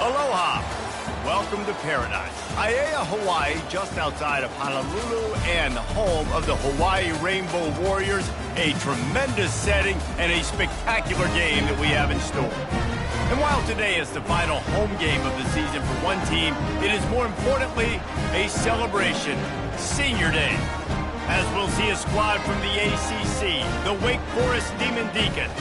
Aloha. Welcome to paradise. Aiea, Hawaii, just outside of Honolulu and the home of the Hawaii Rainbow Warriors. A tremendous setting and a spectacular game that we have in store. And while today is the final home game of the season for one team, it is more importantly a celebration, Senior Day. As we'll see a squad from the ACC, the Wake Forest Demon Deacons,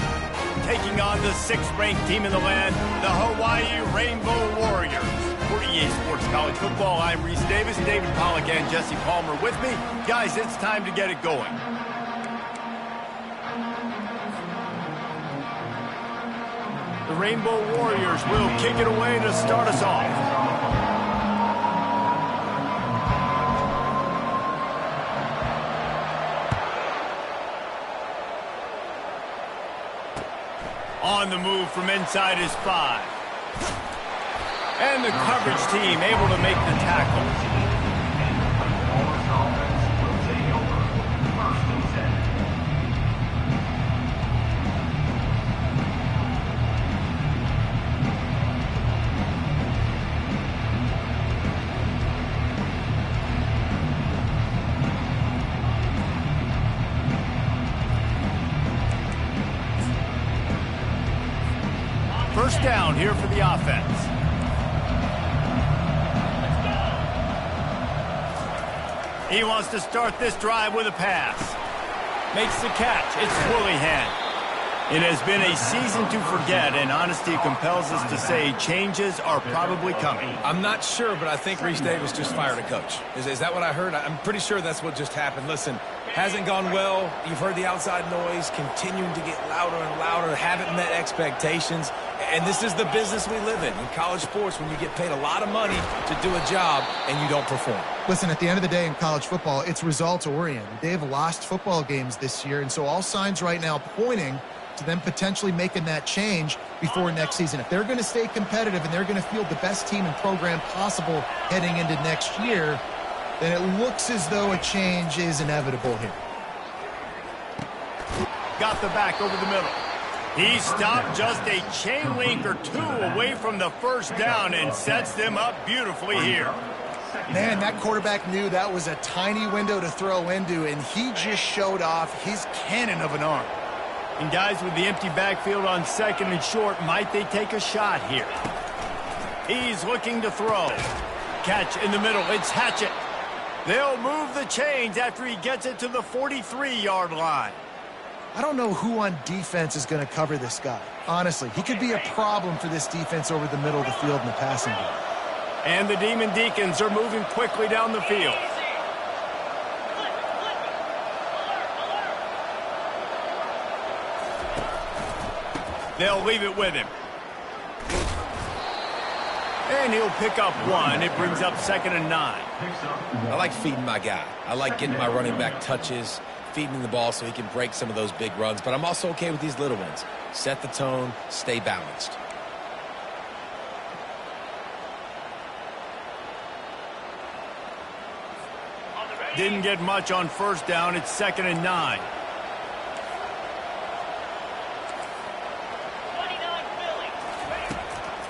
taking on the 6th-ranked team in the land, the Hawaii Rainbow Warriors. For EA Sports College Football, I'm Reese Davis, David Pollack, and Jesse Palmer with me. Guys, it's time to get it going. The Rainbow Warriors will kick it away to start us off. On the move from inside his 5. And the coverage team able to make the tackle. First down here for the offense. He wants to start this drive with a pass. Makes the catch. It's Swillyhan. It has been a season to forget, and honesty compels us to say changes are probably coming. I'm not sure, but I think Reese Davis just fired a coach. Is that what I heard? I'm pretty sure that's what just happened. Listen, hasn't gone well. You've heard the outside noise continuing to get louder and louder. Haven't met expectations. And this is the business we live in college sports, when you get paid a lot of money to do a job and you don't perform. Listen, at the end of the day in college football, it's results-oriented. They've lost football games this year, and so all signs right now pointing to them potentially making that change before next season. If they're going to stay competitive and they're going to field the best team and program possible heading into next year, then it looks as though a change is inevitable here. Got the back over the middle. He stopped just a chain link or two away from the first down and sets them up beautifully here. Man, that quarterback knew that was a tiny window to throw into, and he just showed off his cannon of an arm. And guys, with the empty backfield on 2nd and short, might they take a shot here? He's looking to throw. Catch in the middle. It's Hatchett. They'll move the chains after he gets it to the 43-yard line. I don't know who on defense is going to cover this guy. Honestly, he could be a problem for this defense over the middle of the field in the passing game. And the Demon Deacons are moving quickly down the field. They'll leave it with him. And he'll pick up 1. It brings up 2nd and 9. I like feeding my guy. I like getting my running back touches, feeding him the ball so he can break some of those big runs. But I'm also okay with these little ones. Set the tone, stay balanced. Didn't get much on first down. It's 2nd and 9.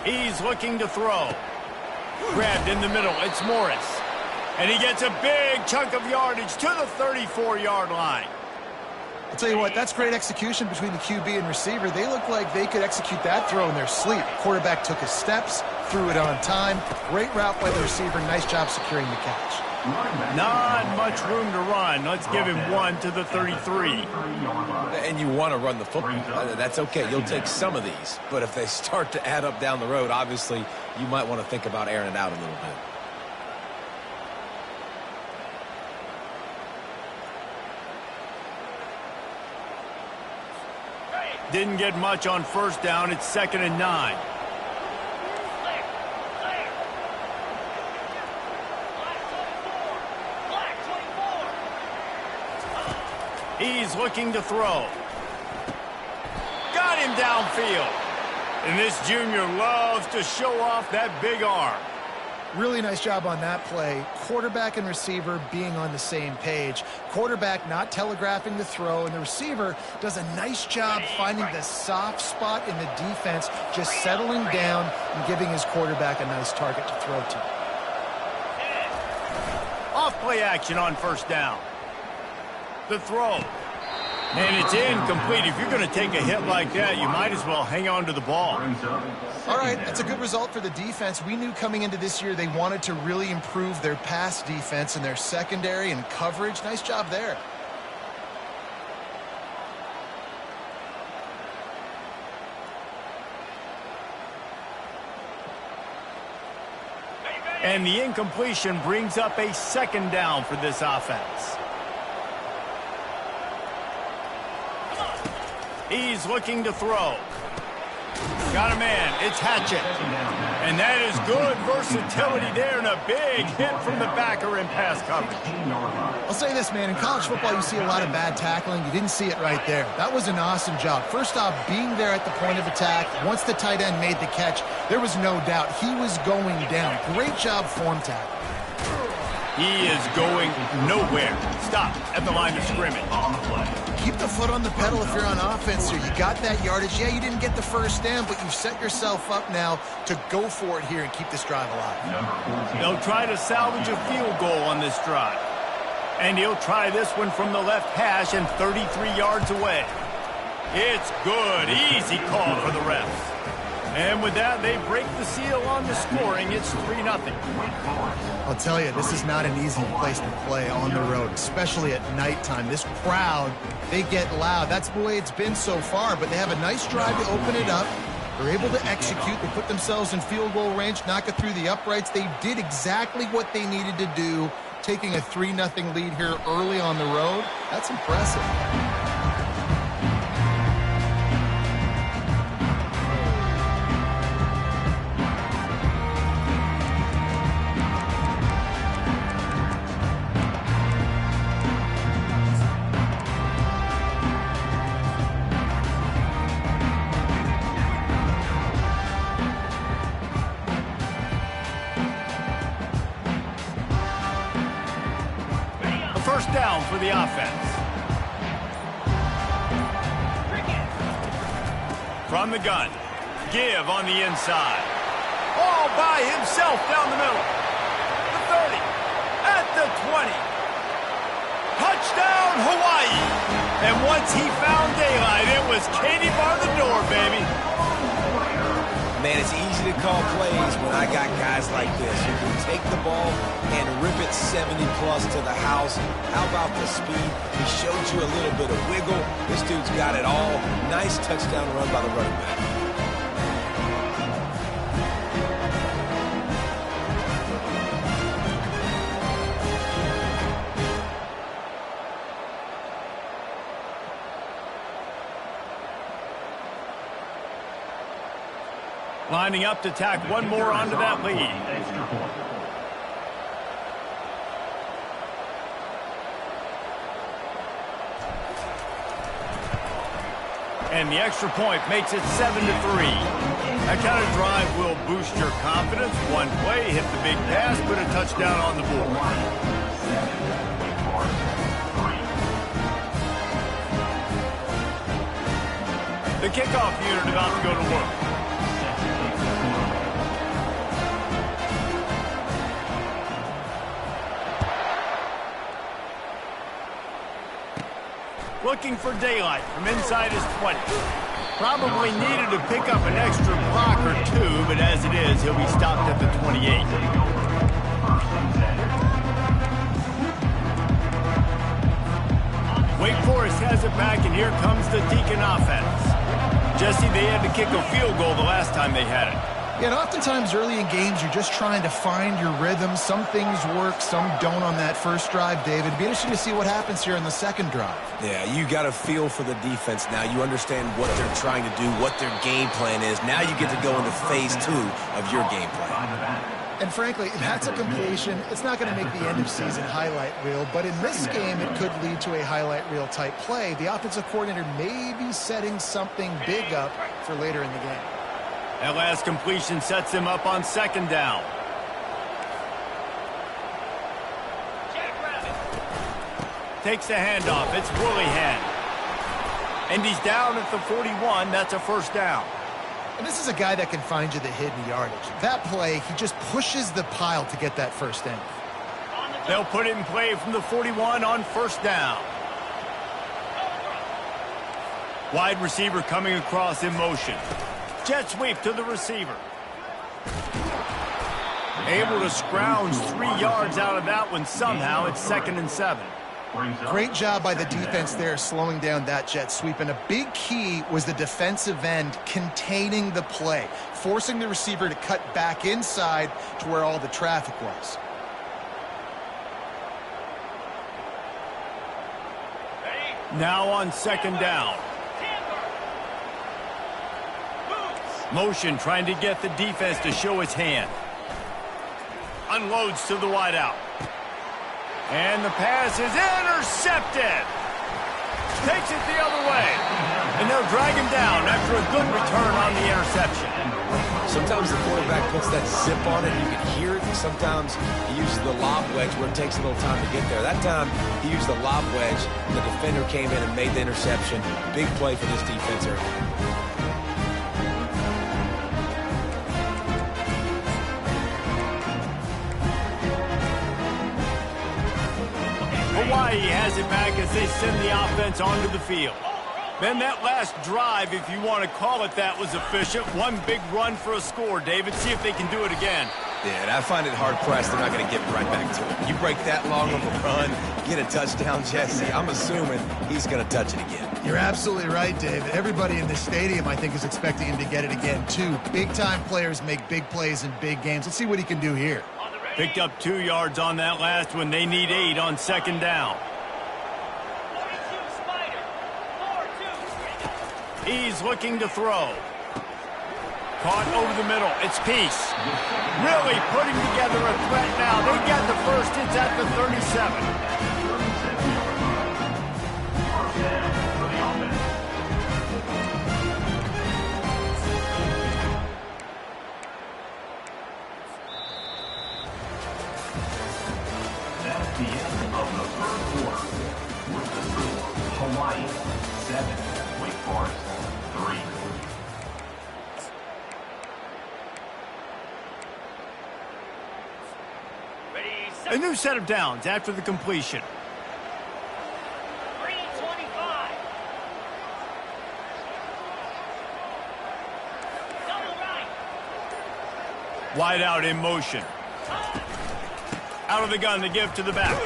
He's looking to throw. Grabbed in the middle. It's Morris. And he gets a big chunk of yardage to the 34-yard line. I'll tell you what, that's great execution between the QB and receiver. They look like they could execute that throw in their sleep. Quarterback took his steps, threw it on time. Great route by the receiver. Nice job securing the catch. Not much room to run. Let's give him 1 to the 33. And you want to run the football. That's okay. You'll take some of these. But if they start to add up down the road, obviously, you might want to think about airing it out a little bit. Didn't get much on first down. It's 2nd and 9. He's looking to throw. Got him downfield. And this junior loves to show off that big arm. Really nice job on that play. Quarterback and receiver being on the same page. Quarterback not telegraphing the throw, and the receiver does a nice job finding the soft spot in the defense, just settling down and giving his quarterback a nice target to throw to. Off play action on first down. The throw. And it's incomplete. If you're going to take a hit like that, you might as well hang on to the ball. All right, that's a good result for the defense. We knew coming into this year they wanted to really improve their pass defense and their secondary and coverage. Nice job there. And the incompletion brings up a second down for this offense. He's looking to throw. Got a man. It's Hatchett. And that is good versatility there and a big hit from the backer in pass coverage. I'll say this, man. In college football, you see a lot of bad tackling. You didn't see it right there. That was an awesome job. First off, being there at the point of attack. Once the tight end made the catch, there was no doubt he was going down. Great job form tackle. He is going nowhere. Stop at the line of scrimmage. Keep the foot on the pedal if you're on offense here. You got that yardage. Yeah, you didn't get the first down, but you've set yourself up now to go for it here and keep this drive alive. They'll try to salvage a field goal on this drive. And he'll try this one from the left hash and 33 yards away. It's good. Easy call for the refs. And with that, they break the seal on the scoring. It's 3-0. I'll tell you, this is not an easy place to play on the road, especially at nighttime. This crowd, they get loud. That's the way it's been so far, but they have a nice drive to open it up. They're able to execute. They put themselves in field goal range, knock it through the uprights. They did exactly what they needed to do, taking a 3-0 lead here early on the road. That's impressive. First down for the offense. From the gun. Give on the inside. All by himself down the middle. The 30. At the 20. Touchdown, Hawaii. And once he found daylight, it was Katie bar the door, baby. Man, it's easy to call plays when I got guys like this who can take the ball and rip it 70-plus to the house. How about the speed? He showed you a little bit of wiggle. This dude's got it all. Nice touchdown run by the running back. Lining up to tack one more onto that lead. And the extra point makes it 7-3. That kind of drive will boost your confidence. One play, hit the big pass, put a touchdown on the board. The kickoff unit about to go to work. Looking for daylight from inside his 20. Probably needed to pick up an extra block or two, but as it is, he'll be stopped at the 28. Wake Forest has it back, and here comes the Deacon offense. Jesse, they had to kick a field goal the last time they had it. Yeah, and oftentimes early in games, you're just trying to find your rhythm. Some things work, some don't on that first drive, David. It'd be interesting to see what happens here in the second drive. Yeah, you got a feel for the defense now. You understand what they're trying to do, what their game plan is. Now you get to go into phase 2 of your game plan. And frankly, if that's a completion, it's not going to make the end-of-season highlight reel. But in this game, it could lead to a highlight reel type play. The offensive coordinator may be setting something big up for later in the game. That last completion sets him up on second down. takes the handoff. It's Willihan. And he's down at the 41. That's a first down. And this is a guy that can find you the hidden yardage. That play, he just pushes the pile to get that first down. They'll put it in play from the 41 on first down. Wide receiver coming across in motion. Jet sweep to the receiver. Able to scrounge 3 yards out of that one somehow. It's 2nd and 7. Great job by the defense there slowing down that jet sweep. And a big key was the defensive end containing the play, forcing the receiver to cut back inside to where all the traffic was. Now on 2nd down. Motion trying to get the defense to show its hand. Unloads to the wideout. And the pass is intercepted. Takes it the other way. And they'll drag him down after a good return on the interception. Sometimes the quarterback puts that zip on it. You can hear it. Sometimes he uses the lob wedge where it takes a little time to get there. That time he used the lob wedge. The defender came in and made the interception. Big play for this defense early. Hawaii has it back as they send the offense onto the field. Then that last drive, if you want to call it that, was efficient. One big run for a score, David. See if they can do it again. Yeah, and I find it hard-pressed they're not going to get right back to it. You break that long of a run, get a touchdown, Jesse, I'm assuming he's going to touch it again. You're absolutely right, David. Everybody in this stadium, I think, is expecting him to get it again, too. Big-time players make big plays in big games. Let's see what he can do here. Picked up 2 yards on that last one. They need 8 on 2nd down. He's looking to throw. Caught over the middle. It's Peace. Really putting together a threat now. They got the first. It's at the 37. That's the end of the third quarter. With the score, Hawaii 7, Wake Forest 3. A new set of downs after the completion. 325. Double right. Wide out in motion. Out of the gun to give to the back.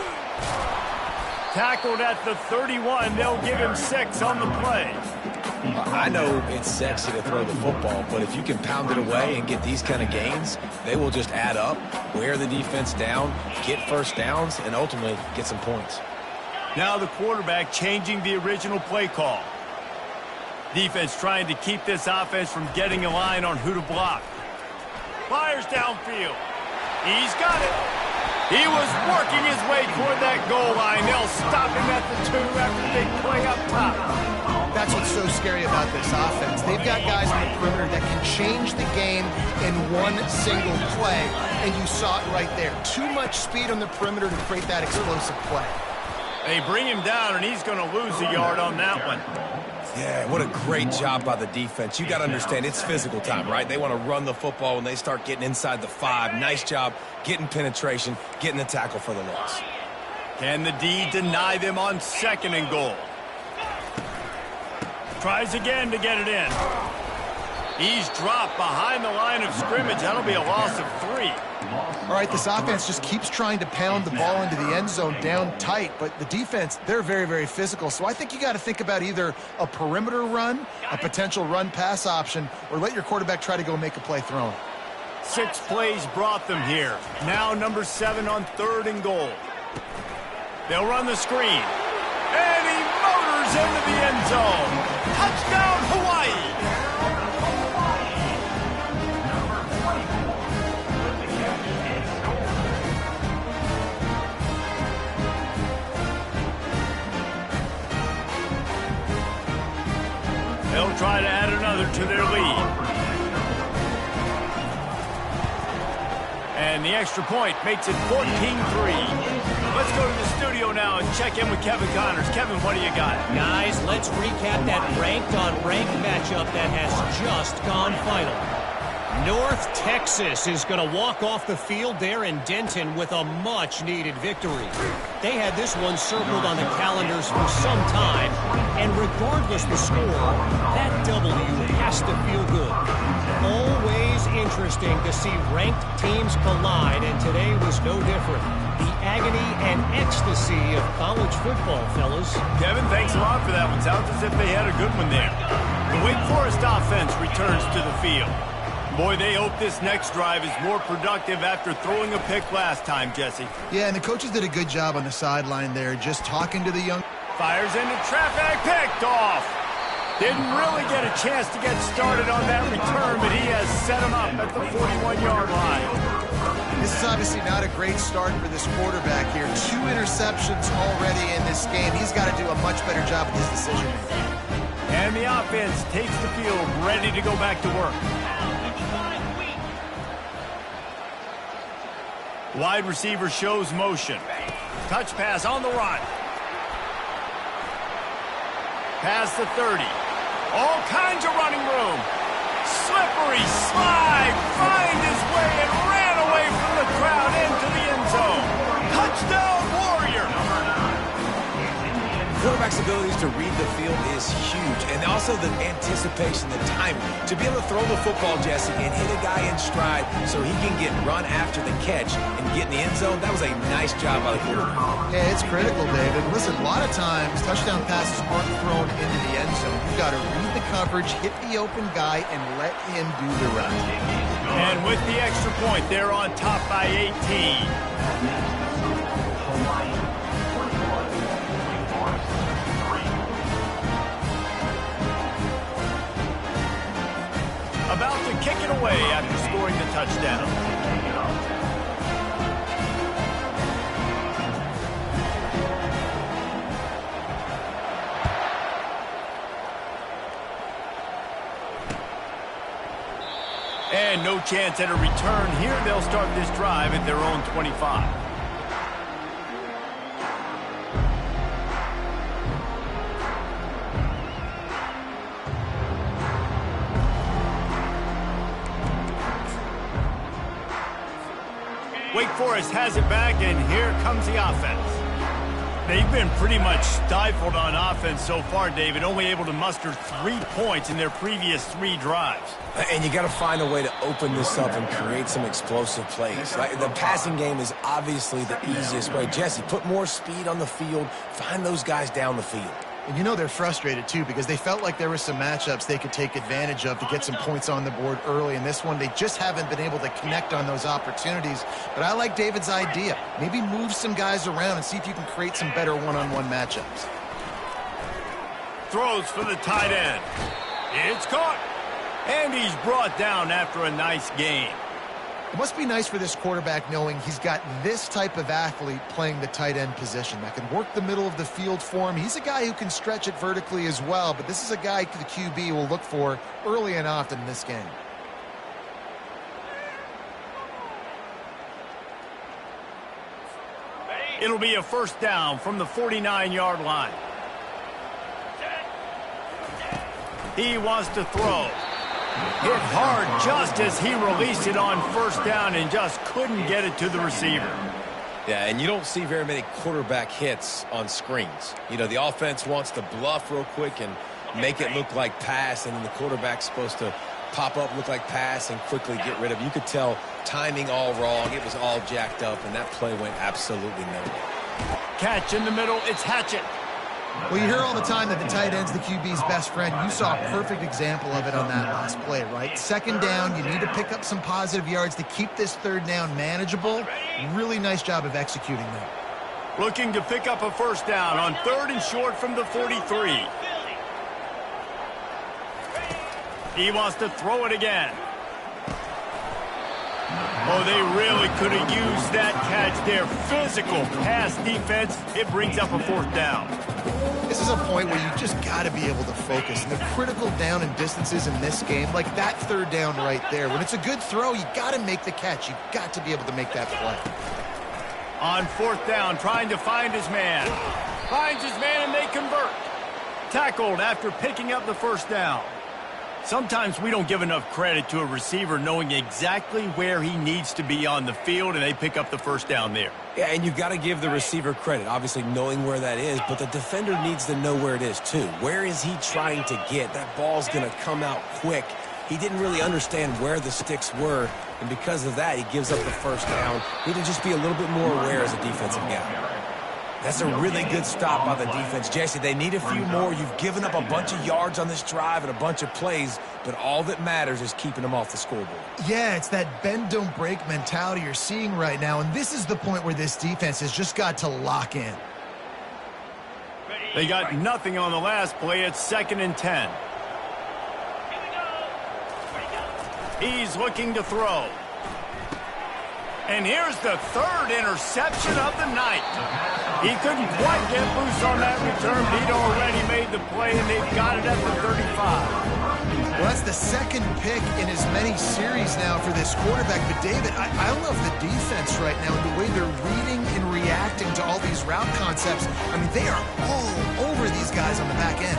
Tackled at the 31. They'll give him 6 on the play. I know it's sexy to throw the football, but if you can pound it away and get these kind of gains, they will just add up, wear the defense down, get first downs, and ultimately get some points. Now the quarterback changing the original play call. Defense trying to keep this offense from getting a line on who to block. Fires downfield. He's got it. He was working his way toward that goal line. They'll stop him at the 2 after the big play up top. That's what's so scary about this offense. They've got guys on the perimeter that can change the game in one single play, and you saw it right there. Too much speed on the perimeter to create that explosive play. They bring him down, and he's going to lose a yard on that one. Yeah, what a great job by the defense. You got to understand, it's physical time, right? They want to run the football when they start getting inside the 5. Nice job getting penetration, getting the tackle for the loss. Can the D deny them on 2nd and goal? Tries again to get it in. He's dropped behind the line of scrimmage. That'll be a loss of 3. All right, this offense just keeps trying to pound the ball into the end zone down tight, but the defense, they're very, very physical. So I think you got to think about either a perimeter run, a potential run-pass option, or let your quarterback try to go make a play throwing. 6 plays brought them here. Now number 7 on 3rd and goal. They'll run the screen. And he motors into the end zone. Touchdown, Hawaii! They'll try to add another to their lead. And the extra point makes it 14-3. Let's go to the studio now and check in with Kevin Connors. Kevin, what do you got? Guys, let's recap that ranked-on-ranked matchup that has just gone final. North Texas is going to walk off the field there in Denton with a much-needed victory. They had this one circled on the calendars for some time, and regardless the score, that W has to feel good. Always interesting to see ranked teams collide, and today was no different. The agony and ecstasy of college football, fellas. Kevin, thanks a lot for that one. Sounds as if they had a good one there. The Wake Forest offense returns to the field. Boy, they hope this next drive is more productive after throwing a pick last time, Jesse. Yeah, and the coaches did a good job on the sideline there, just talking to the young... Fires into traffic, picked off. Didn't really get a chance to get started on that return, but he has set him up at the 41-yard line. This is obviously not a great start for this quarterback here. 2 interceptions already in this game. He's got to do a much better job with his decision. And the offense takes the field, ready to go back to work. Wide receiver shows motion. Touch pass on the run. Past the 30. All kinds of running room. Slippery slide. Find his way and ran away from the crowd into the end zone. Touchdown, Warrior. Quarterback's abilities to read the field is huge, and also the anticipation, the timing. To be able to throw the football, Jesse, and hit a guy in stride so he can get run after the catch and get in the end zone, that was a nice job by the quarterback. Yeah, it's critical, David. Listen, a lot of times, touchdown passes aren't thrown into the end zone. You've got to read the coverage, hit the open guy, and let him do the rest. And with the extra point, they're on top by 18. About to kick it away after scoring the touchdown. And no chance at a return here. They'll start this drive at their own 25. Wake Forest has it back, and here comes the offense. They've been pretty much stifled on offense so far, David, only able to muster 3 points in their previous 3 drives. And you got to find a way to open this up and create some explosive plays. The passing game is obviously the easiest way. Jesse, put more speed on the field. Find those guys down the field. And you know they're frustrated, too, because they felt like there were some matchups they could take advantage of to get some points on the board early. In this one, they just haven't been able to connect on those opportunities. But I like David's idea. Maybe move some guys around and see if you can create some better one-on-one matchups. Throws for the tight end. It's caught. And he's brought down after a nice game. It must be nice for this quarterback knowing he's got this type of athlete playing the tight end position that can work the middle of the field for him. He's a guy who can stretch it vertically as well, but this is a guy the QB will look for early and often in this game. It'll be a first down from the 49-yard line. He wants to throw. Hit hard just as he released it on first down and just couldn't get it to the receiver. Yeah, and you don't see very many quarterback hits on screens. You know, the offense wants to bluff real quick and make it look like pass, and then the quarterback's supposed to pop up, look like pass, and quickly get rid of it. You could tell timing all wrong. It was all jacked up, and that play went absolutely nowhere. Catch in the middle. It's Hatchett. Well, you hear all the time that the tight end's the QB's best friend. You saw a perfect example of it on that last play, right? Second down, you need to pick up some positive yards to keep this third down manageable. Really nice job of executing that. Looking to pick up a first down on 3rd and short from the 43. He wants to throw it again. Oh, they really could have used that catch there. Physical pass defense. It brings up a 4th down. This is a point where you just got to be able to focus. And the critical down and distances in this game, like that third down right there, when it's a good throw, you got to make the catch. You've got to be able to make that play. On fourth down, trying to find his man. Finds his man and they convert. Tackled after picking up the first down. Sometimes we don't give enough credit to a receiver knowing exactly where he needs to be on the field, and they pick up the first down there. Yeah, and you've got to give the receiver credit, obviously knowing where that is, but the defender needs to know where it is too. Where is he trying to get? That ball's going to come out quick. He didn't really understand where the sticks were, and because of that, he gives up the first down. Need to just be a little bit more aware as a defensive guy. That's a really good stop by the defense. Jesse, they need a few more. You've given up a bunch of yards on this drive and a bunch of plays, but all that matters is keeping them off the scoreboard. Yeah, it's that bend, don't break mentality you're seeing right now, and this is the point where this defense has just got to lock in. They got nothing on the last play. It's 2nd and 10. He's looking to throw. And here's the 3rd interception of the night. He couldn't quite get loose on that return, but he'd already made the play, and they've got it at the 35. Well, that's the 2nd pick in as many series now for this quarterback. But, David, I love the defense right now and the way they're reading and reacting to all these route concepts. I mean, they are all over these guys on the back end.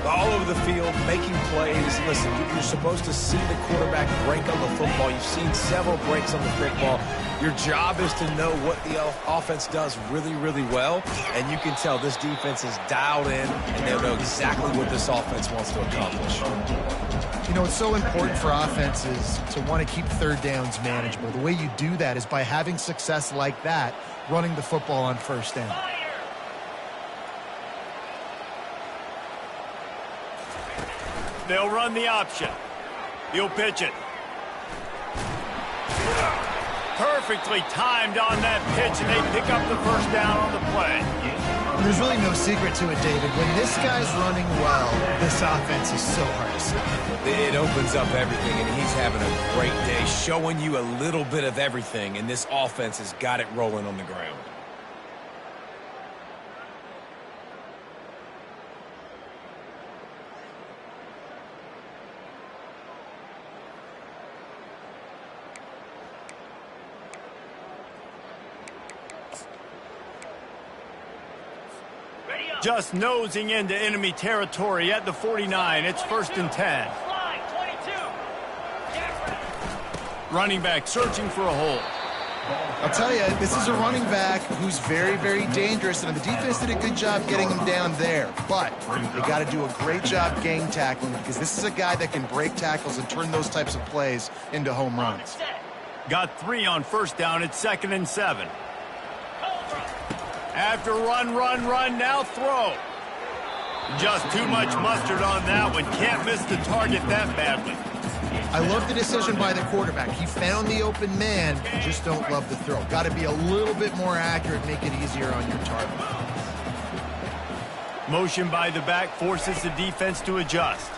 All over the field, making plays. Listen, you're supposed to see the quarterback break on the football. You've seen several breaks on the football. Your job is to know what the offense does really, really well, and you can tell this defense is dialed in, and they'll know exactly what this offense wants to accomplish. You know, it's so important for offenses to want to keep 3rd downs manageable. The way you do that is by having success like that, running the football on 1st down. They'll run the option. He'll pitch it. Perfectly timed on that pitch, and they pick up the first down on the play. There's really no secret to it, David. When this guy's running well, this offense is so hard to stop. It opens up everything, and he's having a great day, showing you a little bit of everything, and this offense has got it rolling on the ground. Just nosing into enemy territory at the 49. It's 1st and 10. Running back searching for a hole. I'll tell you, this is a running back who's very, very dangerous, and the defense did a good job getting him down there. But they got to do a great job gang tackling because this is a guy that can break tackles and turn those types of plays into home runs. Got 3 on 1st down. It's 2nd and 7. After run, now throw. Just too much mustard on that one. Can't miss the target that badly. I love the decision by the quarterback. He found the open man, just don't love the throw. Got to be a little bit more accurate, make it easier on your target. Motion by the back forces the defense to adjust.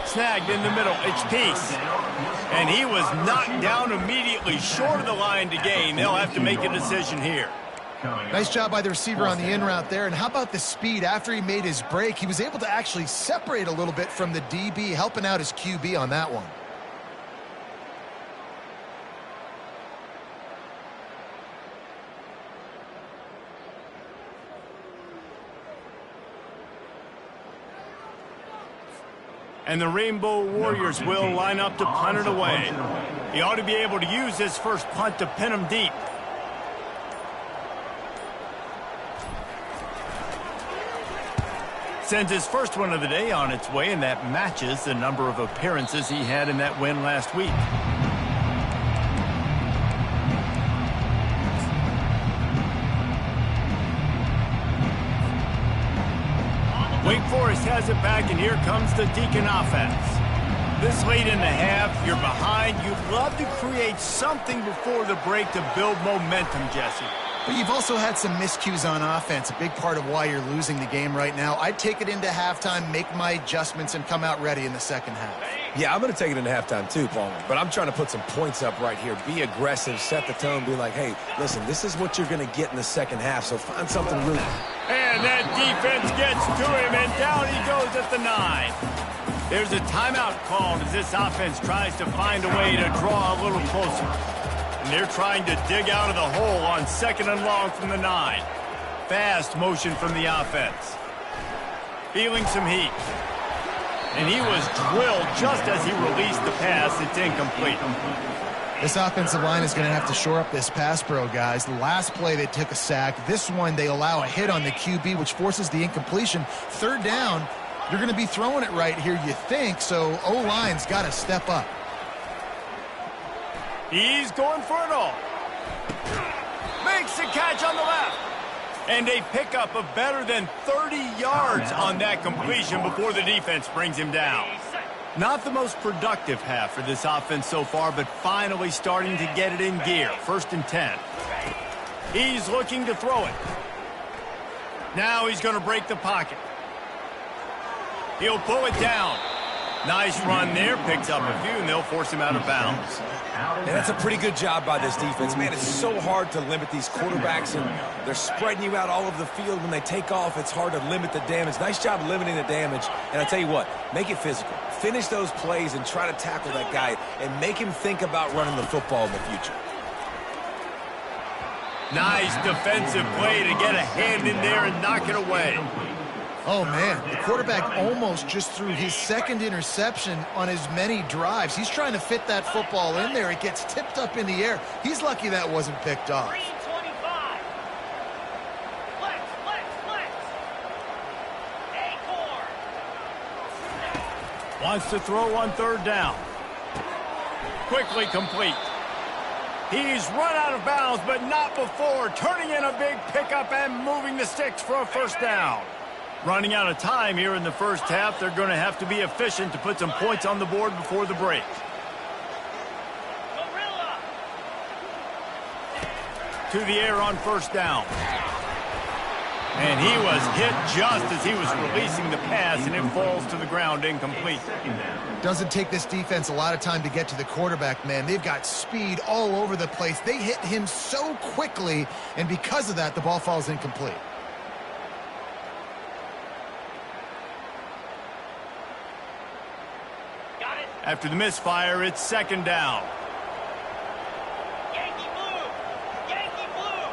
Snagged in the middle. It's Peace. And he was knocked down immediately short of the line to gain. They'll have to make a decision here. Nice job by the receiver on the in route there. And how about the speed? After he made his break, he was able to actually separate a little bit from the DB, helping out his QB on that one. And the Rainbow Warriors will line up to punt it away. He ought to be able to use his first punt to pin him deep. Sends his first one of the day on its way, and that matches the number of appearances he had in that win last week. Wake Forest has it back, and here comes the Deacon offense. This late in the half, you're behind. You'd love to create something before the break to build momentum, Jesse. But you've also had some miscues on offense, a big part of why you're losing the game right now. I'd take it into halftime, make my adjustments, and come out ready in the second half. Yeah, I'm going to take it into halftime too, Paul. But I'm trying to put some points up right here. Be aggressive, set the tone, be like, hey, listen, this is what you're going to get in the second half, so find something really... And that defense gets to him, and down he goes at the 9. There's a timeout called as this offense tries to find a way to draw a little closer. And they're trying to dig out of the hole on 2nd and long from the 9. Fast motion from the offense. Feeling some heat. And he was drilled just as he released the pass. It's incomplete. This offensive line is going to have to shore up this pass pro, guys. The last play they took a sack. This one they allow a hit on the QB, which forces the incompletion. 3rd down, you're going to be throwing it right here, you think, so O-line's got to step up. He's going for it all. Makes the catch on the left. And a pickup of better than 30 yards on that completion before the defense brings him down. Not the most productive half for this offense so far, but finally starting to get it in gear. 1st and 10. He's looking to throw it. Now he's going to break the pocket. He'll pull it down. Nice run there. Picks up a few, and they'll force him out of bounds. And that's a pretty good job by this defense. Man, it's so hard to limit these quarterbacks, and they're spreading you out all over the field. When they take off, it's hard to limit the damage. Nice job limiting the damage. And I tell you what, make it physical. Finish those plays and try to tackle that guy and make him think about running the football in the future. Nice defensive play to get a hand in there and knock it away. Oh, man, the quarterback almost just threw his 2nd interception on as many drives. He's trying to fit that football in there. It gets tipped up in the air. He's lucky that wasn't picked off. 3-25. Flex. Acorn. Wants to throw on 3rd down. Quickly complete. He's run out of bounds, but not before. Turning in a big pickup and moving the sticks for a 1st down. Running out of time here in the 1st half. They're going to have to be efficient to put some points on the board before the break. Gorilla. To the air on 1st down. And he was hit just as he was releasing the pass, and it falls to the ground incomplete. Doesn't take this defense a lot of time to get to the quarterback, man. They've got speed all over the place. They hit him so quickly, and because of that, the ball falls incomplete. Got it. After the misfire, it's 2nd down. Yankee blue. Yankee blue.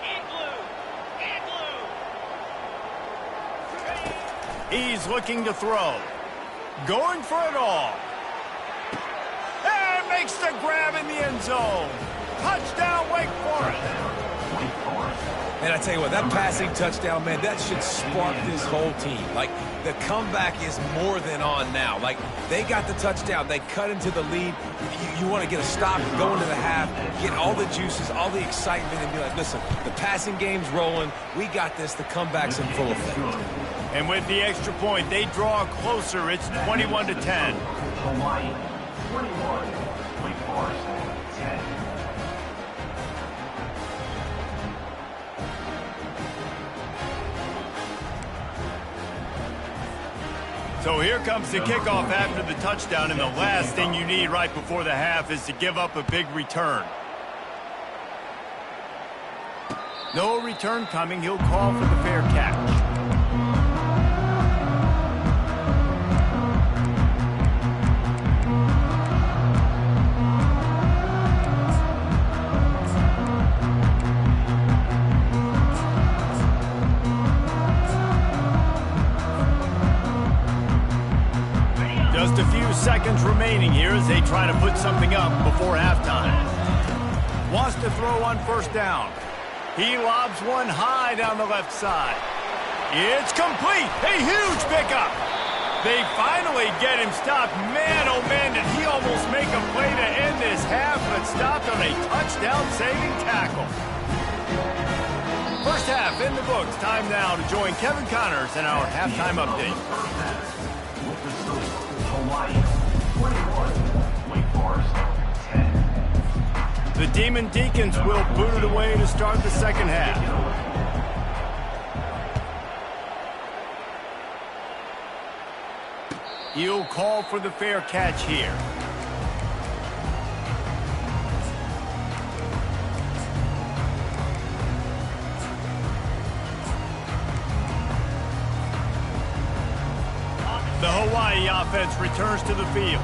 Igloo. He's looking to throw. Going for it all. And makes the grab in the end zone. Touchdown, Wake Forest. And I tell you what, that passing touchdown, man, that should spark this whole team. Like, the comeback is more than on now. Like, they got the touchdown. They cut into the lead. You want to get a stop, go into the half, get all the juices, all the excitement, and be like, listen, the passing game's rolling. We got this. The comeback's in full effect. And with the extra point, they draw closer. It's 21-10. Hawaii, 21. Wake Forest, 10. So here comes the kickoff after the touchdown, and the last thing you need right before the half is to give up a big return. No return coming. He'll call for the fair catch. Just a few seconds remaining here as they try to put something up before halftime. Wants to throw on 1st down. He lobs one high down the left side. It's complete. A huge pickup. They finally get him stopped. Man, oh man, did he almost make a play to end this half, but stopped on a touchdown-saving tackle. 1st half in the books. Time now to join Kevin Connors in our halftime update. Hawaii, 21. Wake Forest, 10. The Demon Deacons will boot it away to start the 2nd half. He'll call for the fair catch here. The Hawaii offense returns to the field.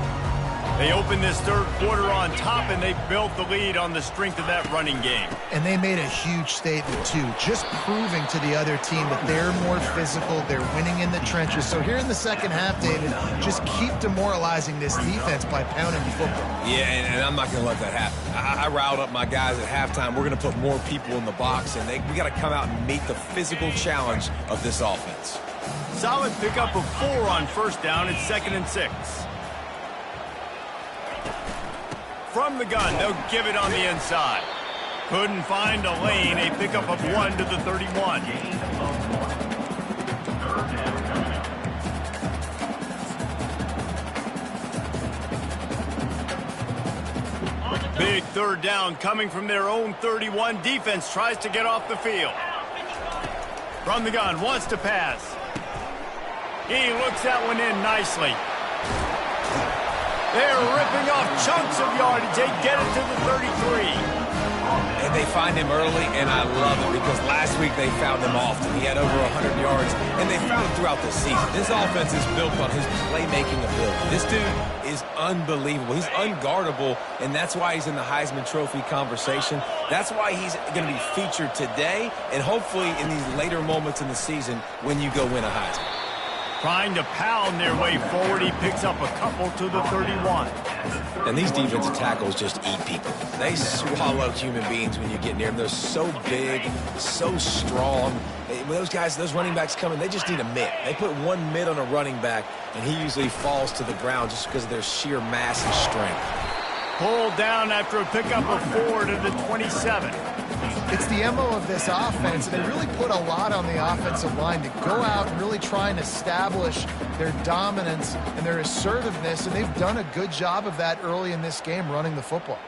They opened this third quarter on top, and they built the lead on the strength of that running game. And they made a huge statement, too, just proving to the other team that they're more physical, they're winning in the trenches. So here in the second half, David, just keep demoralizing this defense by pounding the football. Yeah, and I'm not going to let that happen. I riled up my guys at halftime. We're going to put more people in the box, and we got to come out and meet the physical challenge of this offense. Solid pickup of 4 on first down. It's 2nd and 6. From the gun, they'll give it on the inside. Couldn't find a lane. A pickup of 1 to the 31. Big third down coming from their own 31. Defense tries to get off the field. From the gun, wants to pass. He looks that one in nicely. They're ripping off chunks of yardage. They get it to the 33. And they find him early, and I love it because last week they found him often. He had over 100 yards, and they found him throughout the season. This offense is built on his playmaking ability. This dude is unbelievable. He's unguardable, and that's why he's in the Heisman Trophy conversation. That's why he's going to be featured today and hopefully in these later moments in the season when you go win a Heisman. Trying to pound their way forward. He picks up a couple to the 31. And these defensive tackles just eat people. They swallow human beings when you get near them. They're so big, so strong. When those guys, those running backs come in, they just need a mid. They put one mid on a running back, and he usually falls to the ground just because of their sheer mass and strength. Pulled down after a pickup of 4 to the 27. It's the MO of this offense, and they really put a lot on the offensive line to go out and really try and establish their dominance and their assertiveness, and they've done a good job of that early in this game running the football.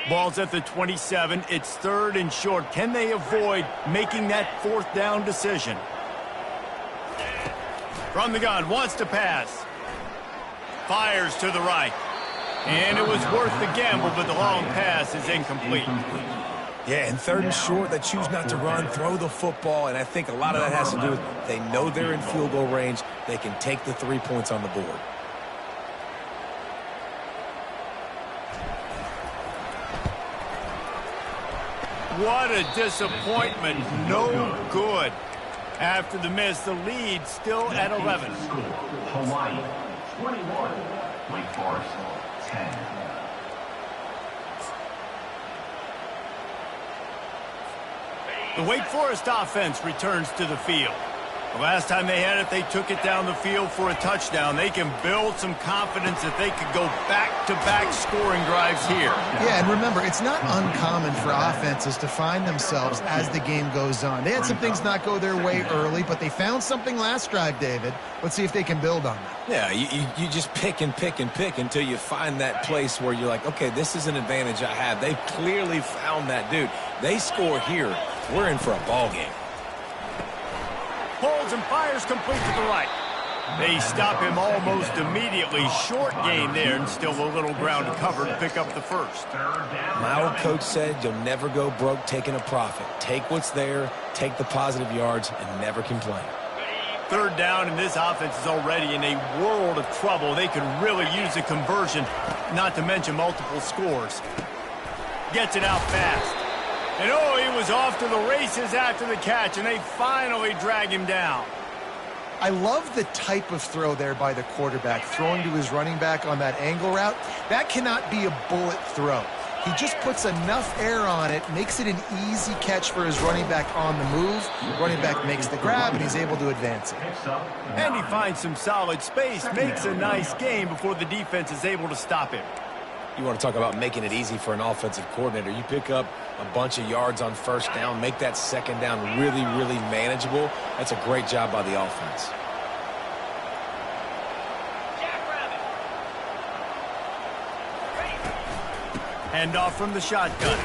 Ball's at the 27. It's 3rd and short. Can they avoid making that 4th down decision? From the gun, wants to pass. Fires to the right. And it was worth the gamble, but the long pass is incomplete. Yeah, and 3rd and short, they choose not to run, throw the football, and I think a lot of that has to do with they know they're in field goal range. They can take the 3 points on the board. What a disappointment. No good. After the miss, the lead still at 11. Hawaii 21, Wake Forest 10. The Wake Forest offense returns to the field. The last time they had it, they took it down the field for a touchdown. They can build some confidence that they could go back-to-back scoring drives here. Yeah, and remember, it's not uncommon for offenses to find themselves as the game goes on. They had some things not go their way early, but they found something last drive, David. Let's see if they can build on that. Yeah, you just pick and pick and pick until you find that place where you're like, okay, this is an advantage I have. They've clearly found that dude. They score here. We're in for a ball game. Pulls and fires complete to the right. They stop him almost immediately. Short gain there, and still a little ground to cover to pick up the first. My old coach said you'll never go broke taking a profit. Take what's there, take the positive yards, and never complain. 3rd down, and this offense is already in a world of trouble. They could really use a conversion, not to mention multiple scores. Gets it out fast. And oh, he was off to the races after the catch, and they finally drag him down. I love the type of throw there by the quarterback, throwing to his running back on that angle route. That cannot be a bullet throw. He just puts enough air on it, makes it an easy catch for his running back on the move. Running back makes the grab, and he's able to advance it. And he finds some solid space, makes a nice gain before the defense is able to stop him. You want to talk about making it easy for an offensive coordinator. You pick up a bunch of yards on 1st down, make that 2nd down really, really manageable. That's a great job by the offense. Hand off from the shotgun.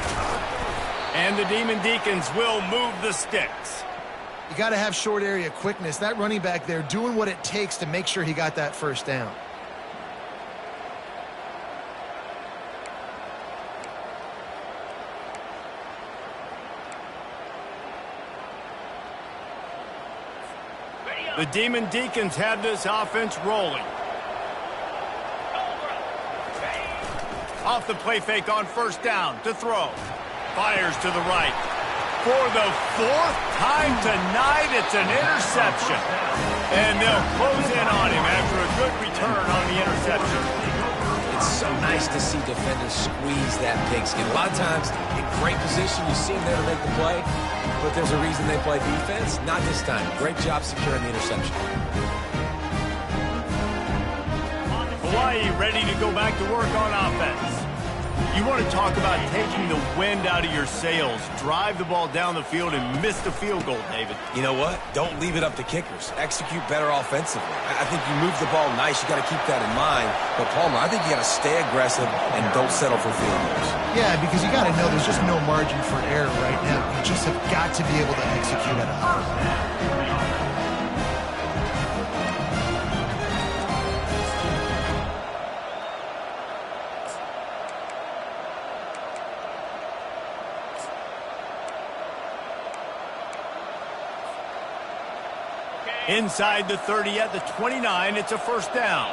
And the Demon Deacons will move the sticks. You got to have short area quickness. That running back there doing what it takes to make sure he got that 1st down. The Demon Deacons have this offense rolling. Off the play fake on first down to throw. Fires to the right. For the fourth time tonight, it's an interception. And they'll close in on him after a good return on the interception. It's so nice to see defenders squeeze that pigskin. A lot of times, in great position, you see them there to make the play, but there's a reason they play defense. Not this time. Great job securing the interception. Hawaii ready to go back to work on offense. You want to talk about taking the wind out of your sails. Drive the ball down the field and miss the field goal, David. You know what? Don't leave it up to kickers. Execute better offensively. I think you move the ball nice. You got to keep that in mind. But, Palmer, I think you got to stay aggressive and don't settle for field goals. Yeah, because you got to know there's just no margin for error right now. You just have got to be able to execute at a high level. Inside the 30 at the 29, it's a first down.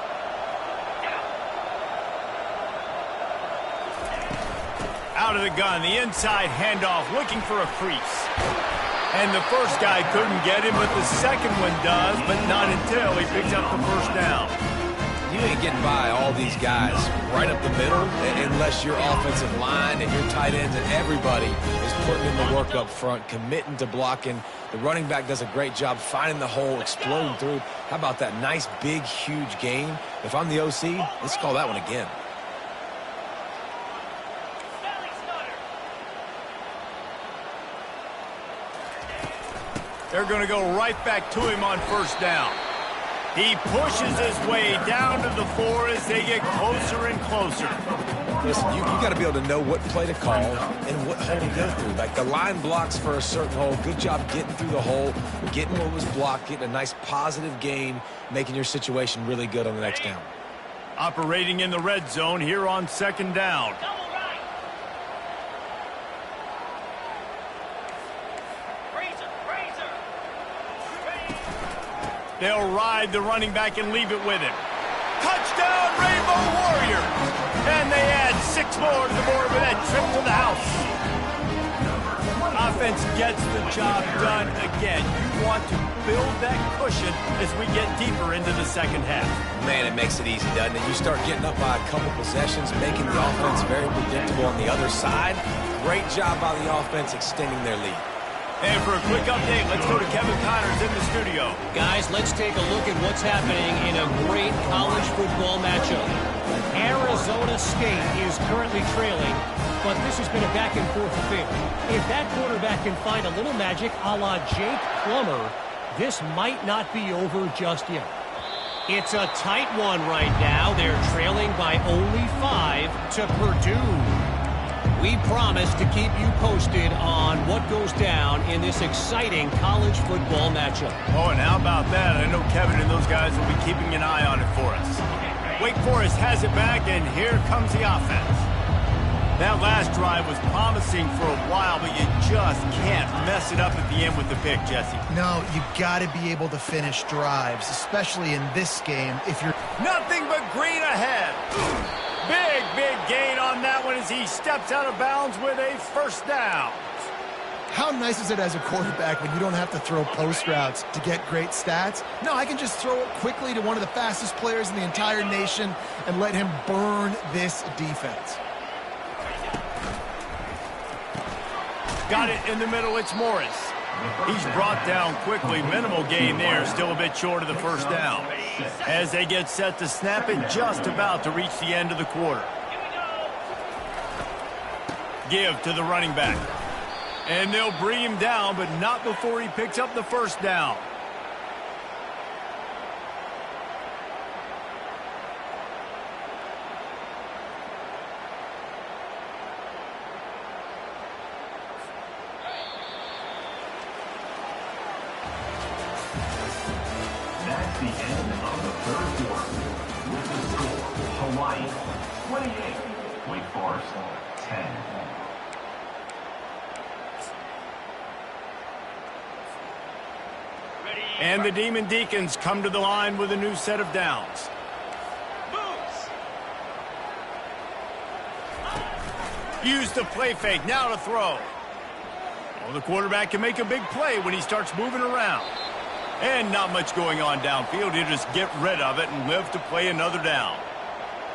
Out of the gun, the inside handoff, looking for a crease. And the first guy couldn't get him, but the second one does, but not until he picks up the first down. You ain't getting by all these guys right up the middle unless your offensive line and your tight ends and everybody is putting in the work up front, committing to blocking. The running back does a great job finding the hole, exploding through. How about that nice, big, huge gain? If I'm the OC, let's call that one again. They're going to go right back to him on first down. He pushes his way down to the 4 as they get closer and closer. Listen, you got to be able to know what play to call and what hole to go through. Like the line blocks for a certain hole. Good job getting through the hole, getting what was blocked, getting a nice positive gain, making your situation really good on the next down. Operating in the red zone here on second down. They'll ride the running back and leave it with him. Touchdown, Rainbow Warriors! And they add 6 more to the board with that trip to the house. Offense gets the job done again. You want to build that cushion as we get deeper into the second half. Man, it makes it easy, doesn't it? You start getting up by a couple possessions, making the offense very predictable on the other side. Great job by the offense extending their lead. And for a quick update, let's go to Kevin Connors in the studio. Guys, let's take a look at what's happening in a great college football matchup. Arizona State is currently trailing, but this has been a back-and-forth affair. If that quarterback can find a little magic a la Jake Plummer, this might not be over just yet. It's a tight one right now. They're trailing by only 5 to Purdue. We promise to keep you posted on what goes down in this exciting college football matchup. Oh, and how about that? I know Kevin and those guys will be keeping an eye on it for us. Wake Forest has it back, and here comes the offense. That last drive was promising for a while, but you just can't mess it up at the end with the pick, Jesse. No, you got to be able to finish drives, especially in this game. If you're nothing but green ahead. Big gain on that one as he steps out of bounds with a first down. How nice is it as a quarterback when you don't have to throw post routes to get great stats? No, I can just throw it quickly to one of the fastest players in the entire nation and let him burn this defense. Got it in the middle, it's Morris. He's brought down quickly. Minimal gain there, still a bit short of the first down. As they get set to snap it, just about to reach the end of the quarter. Give to the running back. And they'll bring him down, but not before he picks up the first down. That's the end of the third quarter. With the score, Hawaii 28, Wake Forest 10. Ready, And the Demon Deacons come to the line with a new set of downs. Moves. Use the play fake, now to throw. Well, the quarterback can make a big play when he starts moving around. And not much going on downfield. He'll just get rid of it and live to play another down.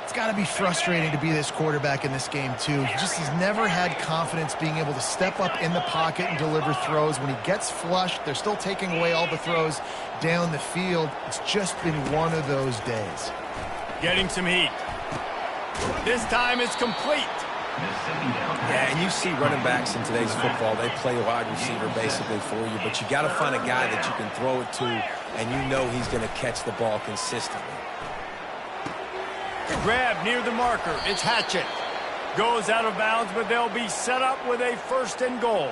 It's got to be frustrating to be this quarterback in this game, too. He just has never had confidence being able to step up in the pocket and deliver throws. When he gets flushed, they're still taking away all the throws down the field. It's just been one of those days. Getting some heat. This time it's complete. Yeah, and you see running backs in today's football, they play wide receiver basically for you, but you got to find a guy that you can throw it to, and you know he's going to catch the ball consistently. Grab near the marker. It's Hatchett. Goes out of bounds, but they'll be set up with a 1st and goal.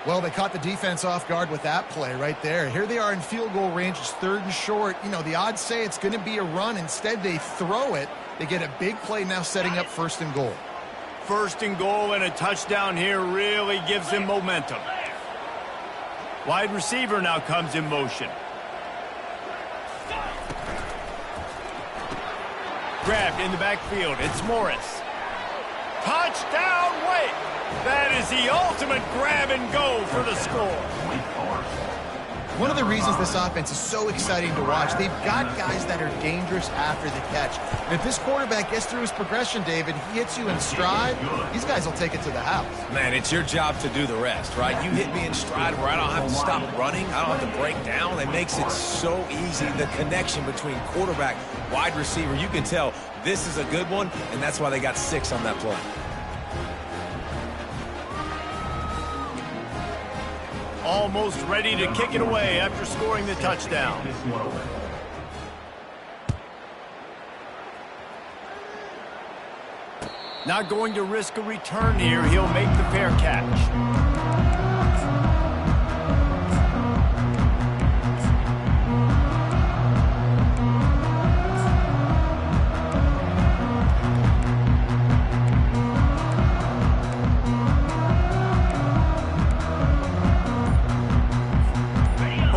Well, they caught the defense off guard with that play right there. Here they are in field goal range. It's 3rd and short. You know, the odds say it's going to be a run. Instead, they throw it. They get a big play now setting up 1st and goal. 1st and goal and a touchdown here really gives them momentum. Wide receiver now comes in motion. Grabbed in the backfield. It's Morris. Touchdown, Wake! That is the ultimate grab and go for the score. One of the reasons this offense is so exciting to watch, they've got guys that are dangerous after the catch. And if this quarterback gets through his progression, David, he hits you in stride, these guys will take it to the house. Man, it's your job to do the rest, right? You hit me in stride where I don't have to stop running. I don't have to break down. It makes it so easy. The connection between quarterback, wide receiver, you can tell this is a good one, and that's why they got 6 on that play. Almost ready to kick it away after scoring the touchdown. Not going to risk a return here. He'll make the fair catch.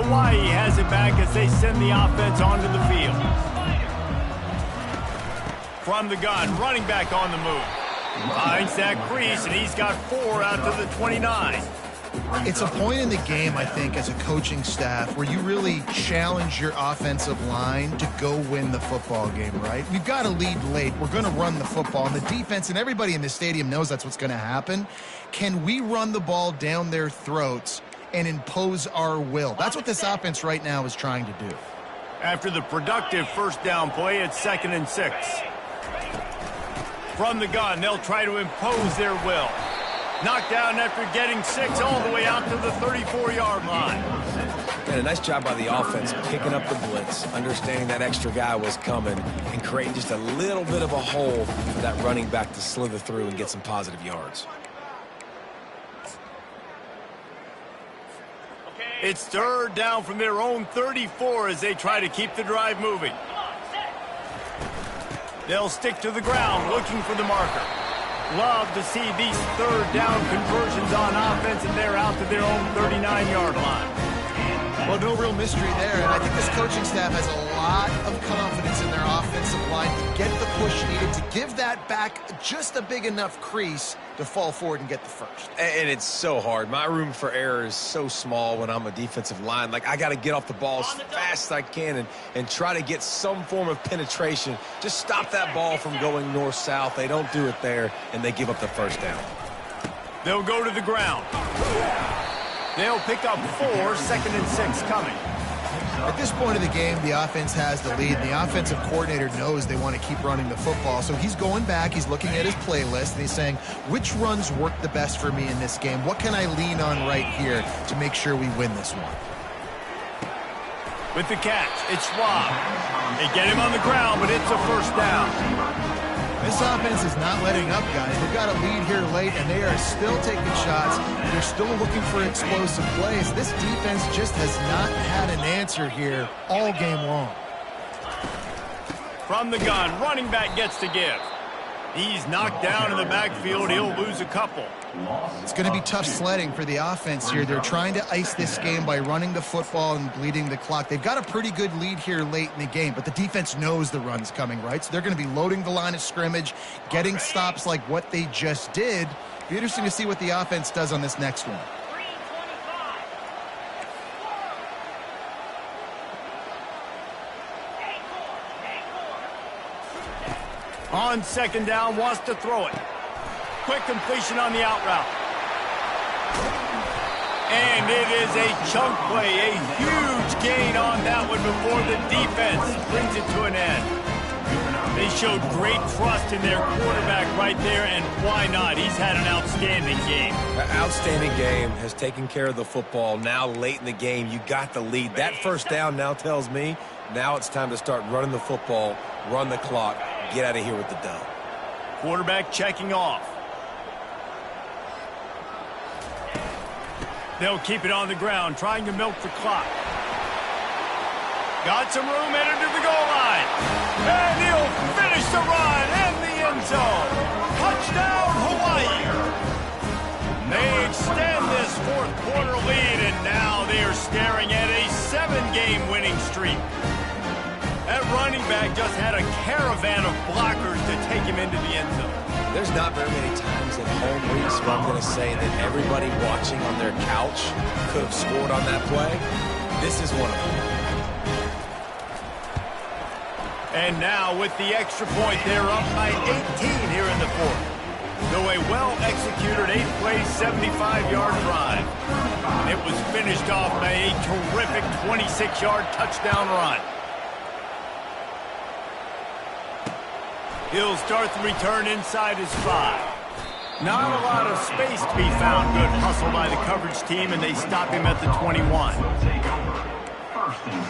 Hawaii has it back as they send the offense onto the field. From the gun, running back on the move. Finds that crease, and he's got 4 out to the 29. It's a point in the game, I think, as a coaching staff where you really challenge your offensive line to go win the football game, right? We've got to lead late. We're going to run the football. And the defense and everybody in the stadium knows that's what's going to happen. Can we run the ball down their throats and impose our will? That's what this offense right now is trying to do. After the productive 1st down play, it's 2nd and 6. From the gun, they'll try to impose their will. Knocked down after getting 6 all the way out to the 34-yard line. And a nice job by the offense picking up the blitz, understanding that extra guy was coming, and creating just a little bit of a hole for that running back to slither through and get some positive yards. It's 3rd down from their own 34 as they try to keep the drive moving. They'll stick to the ground looking for the marker. Love to see these 3rd down conversions on offense, and they're out to their own 39-yard line. Well, no real mystery there, and I think this coaching staff has a lot of confidence in their offensive line to get the push needed, to give that back just a big enough crease to fall forward and get the 1st. And it's so hard. My room for error is so small when I'm a defensive line. Like, I got to get off the ball as fast as I can and try to get some form of penetration. Just stop that ball from going north-south. They don't do it there, and they give up the 1st down. They'll go to the ground. They'll pick up 4, 2nd and 6 coming. At this point of the game, the offense has the lead. The offensive coordinator knows they want to keep running the football. So he's going back, he's looking at his playlist, and he's saying, which runs work the best for me in this game? What can I lean on right here to make sure we win this one? With the catch, it's Schwab. They get him on the ground, but it's a 1st down. This offense is not letting up, guys. They've got a lead here late, and they are still taking shots. They're still looking for explosive plays. This defense just has not had an answer here all game long. From the gun, running back gets to give. He's knocked down in the backfield. He'll lose a couple. It's going to be tough sledding for the offense here. They're trying to ice this game by running the football and bleeding the clock. They've got a pretty good lead here late in the game, but the defense knows the run's coming, right? So they're going to be loading the line of scrimmage, getting stops like what they just did. Be interesting to see what the offense does on this next one. On second down, wants to throw it. Quick completion on the out route. And it is a chunk play, a huge gain on that one before the defense brings it to an end. They showed great trust in their quarterback right there, and why not? He's had an outstanding game. An outstanding game, has taken care of the football. Now late in the game, you got the lead. That first down now tells me now it's time to start running the football, run the clock, get out of here with the dub. Quarterback checking off. They'll keep it on the ground, trying to milk the clock. Got some room, headed to the goal line. And he'll finish the run in the end zone. Touchdown, Hawaii. They extend this fourth quarter lead, and now they are staring at a 7-game winning streak. That running back just had a caravan of blockers to take him into the end zone. There's not very many times in home weeks where I'm going to say that everybody watching on their couch could have scored on that play. This is one of them. And now with the extra point, they're up by 18 here in the fourth. So a well-executed 8-play, 75-yard drive. It was finished off by a terrific 26-yard touchdown run. He'll start the return inside his 5. Not a lot of space to be found. Good hustle by the coverage team, and they stop him at the 21. Will take over. First and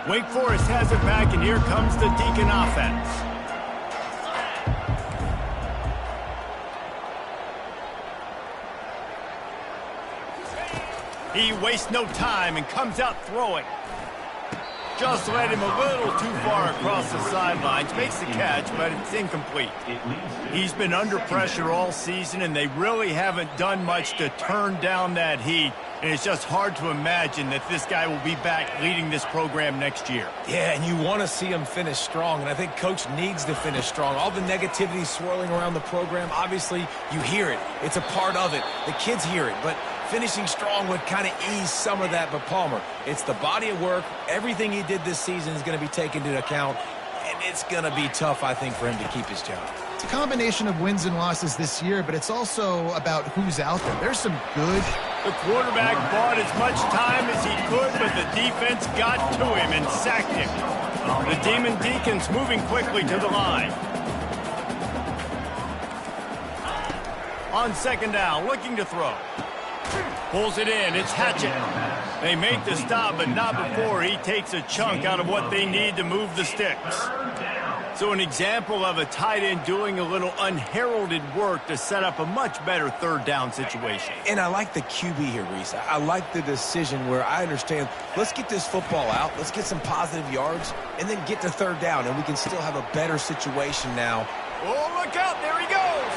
10. Wake Forest has it back, and here comes the Deacon offense. He wastes no time and comes out throwing. Just led him a little too far across the sidelines. Makes the catch, but it's incomplete. He's been under pressure all season, and they really haven't done much to turn down that heat. And it's just hard to imagine that this guy will be back leading this program next year. Yeah, and you want to see him finish strong, and I think Coach needs to finish strong. All the negativity swirling around the program, obviously, you hear it. It's a part of it. The kids hear it, but finishing strong would kind of ease some of that. But Palmer, it's the body of work. Everything he did this season is going to be taken into account, and it's going to be tough, I think, for him to keep his job. It's a combination of wins and losses this year, but it's also about who's out there. There's some good. The quarterback bought as much time as he could, but the defense got to him and sacked him. The Demon Deacons moving quickly to the line. On second down, looking to throw. Pulls it in. It's Hatchett. They make the stop, but not before he takes a chunk out of what they need to move the sticks. So an example of a tight end doing a little unheralded work to set up a much better third down situation. And I like the QB here, Reese. I like the decision where I understand, let's get this football out, let's get some positive yards, and then get to third down, and we can still have a better situation now. Oh, look out. There he goes.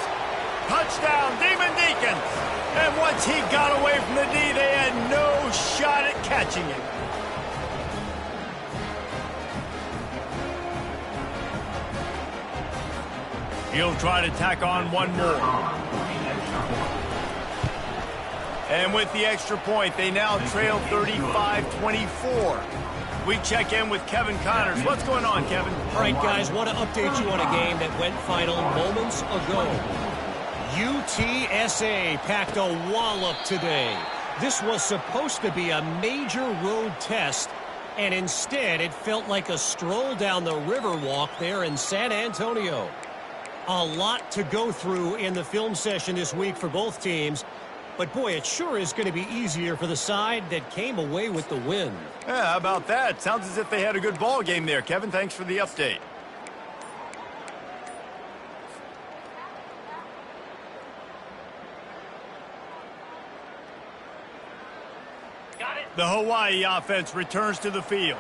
Touchdown, Demon Deacons. And once he got away from the D, they had no shot at catching it. He'll try to tack on one more. And with the extra point, they now trail 35-24. We check in with Kevin Connors. What's going on, Kevin? All right, guys, want to update you on a game that went final moments ago. UTSA packed a wallop today. This was supposed to be a major road test, and instead it felt like a stroll down the Riverwalk there in San Antonio. A lot to go through in the film session this week for both teams, but boy, it sure is going to be easier for the side that came away with the win. Yeah, how about that? Sounds as if they had a good ball game there. Kevin, thanks for the update. The Hawaii offense returns to the field.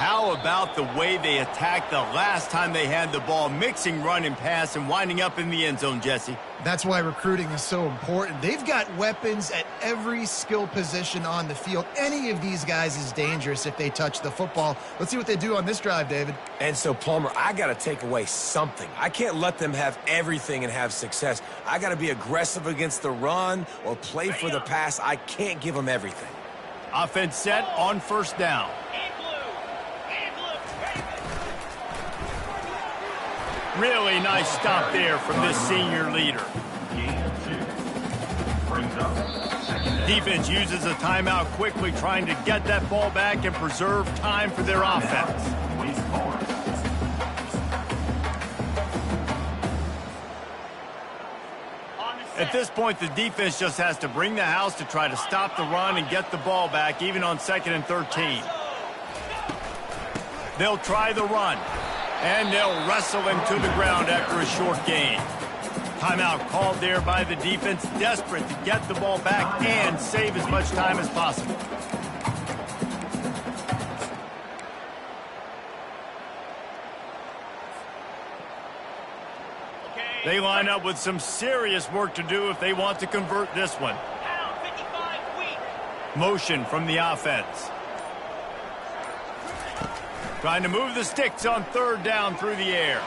How about the way they attacked the last time they had the ball, mixing run and pass and winding up in the end zone, Jesse? That's why recruiting is so important. They've got weapons at every skill position on the field. Any of these guys is dangerous if they touch the football. Let's see what they do on this drive, David. And so, Palmer, I got to take away something. I can't let them have everything and have success. I got to be aggressive against the run or play for the pass. I can't give them everything. Offense set on first down. Really nice stop there from this senior leader. Defense uses a timeout quickly, trying to get that ball back and preserve time for their offense. At this point, the defense just has to bring the house to try to stop the run and get the ball back, even on 2nd and 13. They'll try the run. And they'll wrestle him to the ground after a short gain. Timeout called there by the defense, desperate to get the ball back and save as much time as possible. They line up with some serious work to do if they want to convert this one. Motion from the offense. Trying to move the sticks on 3rd down through the air.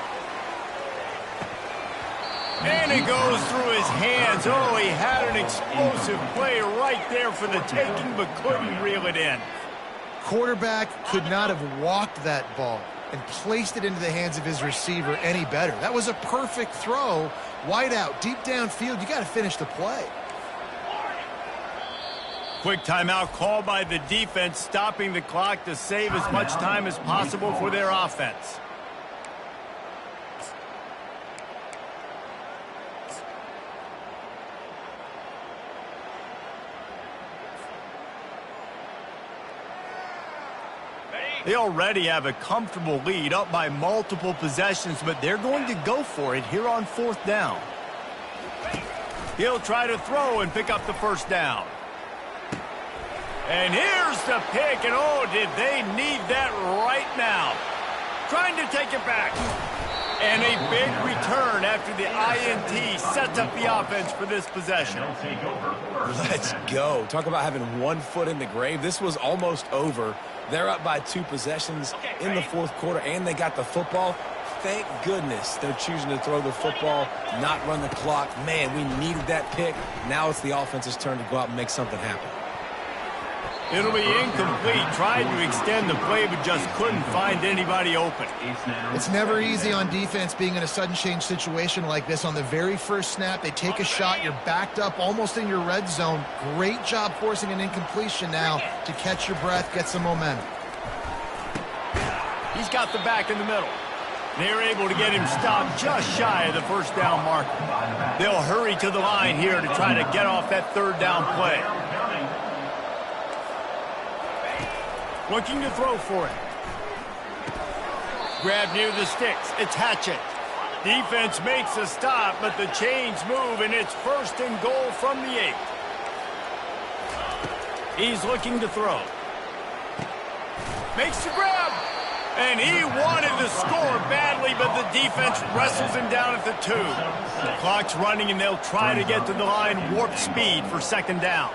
And it goes through his hands. Oh, he had an explosive play right there for the taking, but couldn't reel it in. Quarterback could not have walked that ball and placed it into the hands of his receiver any better. That was a perfect throw. Wide out, deep downfield. You got to finish the play. Quick timeout called by the defense, stopping the clock to save as much time as possible for their offense. They already have a comfortable lead, up by multiple possessions, but they're going to go for it here on 4th down. He'll try to throw and pick up the first down. And here's the pick, and oh, did they need that right now. Trying to take it back. And a big return after the INT sets up the offense for this possession. Let's go. Talk about having one foot in the grave. This was almost over. They're up by 2 possessions in the 4th quarter, and they got the football. Thank goodness they're choosing to throw the football, not run the clock. Man, we needed that pick. Now it's the offense's turn to go out and make something happen. It'll be incomplete. Tried to extend the play, but just couldn't find anybody open. It's never easy on defense being in a sudden change situation like this. On the very first snap, they take a shot. You're backed up almost in your red zone. Great job forcing an incompletion now to catch your breath, get some momentum. He's got the back in the middle. They're able to get him stopped just shy of the first down marker. They'll hurry to the line here to try to get off that 3rd down play. Looking to throw for it. Grab near the sticks. Attach it. Defense makes a stop, but the chains move, and it's 1st and goal from the 8. He's looking to throw. Makes the grab. And he wanted to score badly, but the defense wrestles him down at the 2. The clock's running, and they'll try to get to the line warp speed for 2nd down.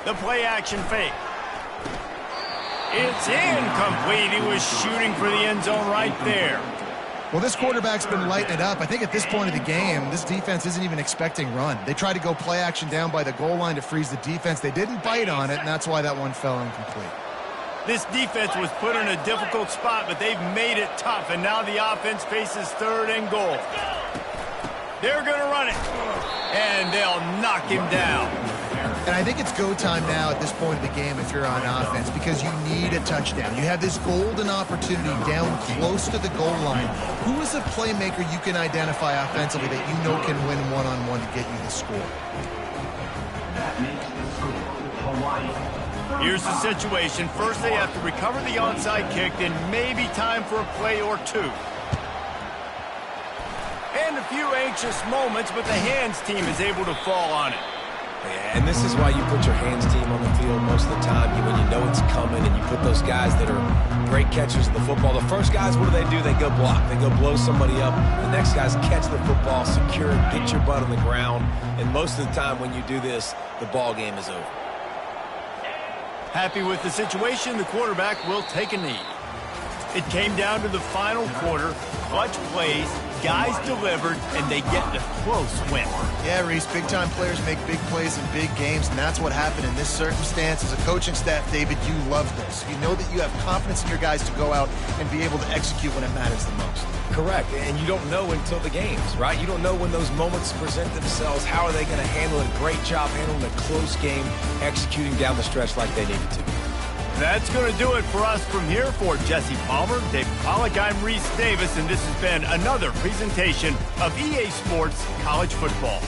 The play action fake. It's incomplete. He was shooting for the end zone right there. Well, this quarterback's been lighting it up. I think at this point of the game, this defense isn't even expecting run. They tried to go play action down by the goal line to freeze the defense. They didn't bite on it, and that's why that one fell incomplete. This defense was put in a difficult spot, but they've made it tough, and now the offense faces 3rd and goal. They're going to run it, and they'll knock him down. And I think it's go time now at this point of the game if you're on offense, because you need a touchdown. You have this golden opportunity down close to the goal line. Who is a playmaker you can identify offensively that you know can win one-on-one to get you the score? Here's the situation. First, they have to recover the onside kick, then maybe time for a play or 2. And a few anxious moments, but the hands team is able to fall on it. Yeah, and this is why you put your hands team on the field most of the time. When you know it's coming and you put those guys that are great catchers of the football. The first guys, what do? They go block. They go blow somebody up. The next guys catch the football, secure it, get your butt on the ground. And most of the time when you do this, the ball game is over. Happy with the situation, the quarterback will take a knee. It came down to the final quarter. Clutch plays, guys delivered, and they get a close win. Yeah, Reese, big-time players make big plays in big games, and that's what happened in this circumstance. As a coaching staff, David, you love this. You know that you have confidence in your guys to go out and be able to execute when it matters the most. Correct, and you don't know until the games, right? You don't know when those moments present themselves. How are they going to handle it? Great job handling a close game, executing down the stretch like they needed to. That's going to do it for us from here. For Jesse Palmer, David Pollack, I'm Reese Davis, and this has been another presentation of EA Sports College Football.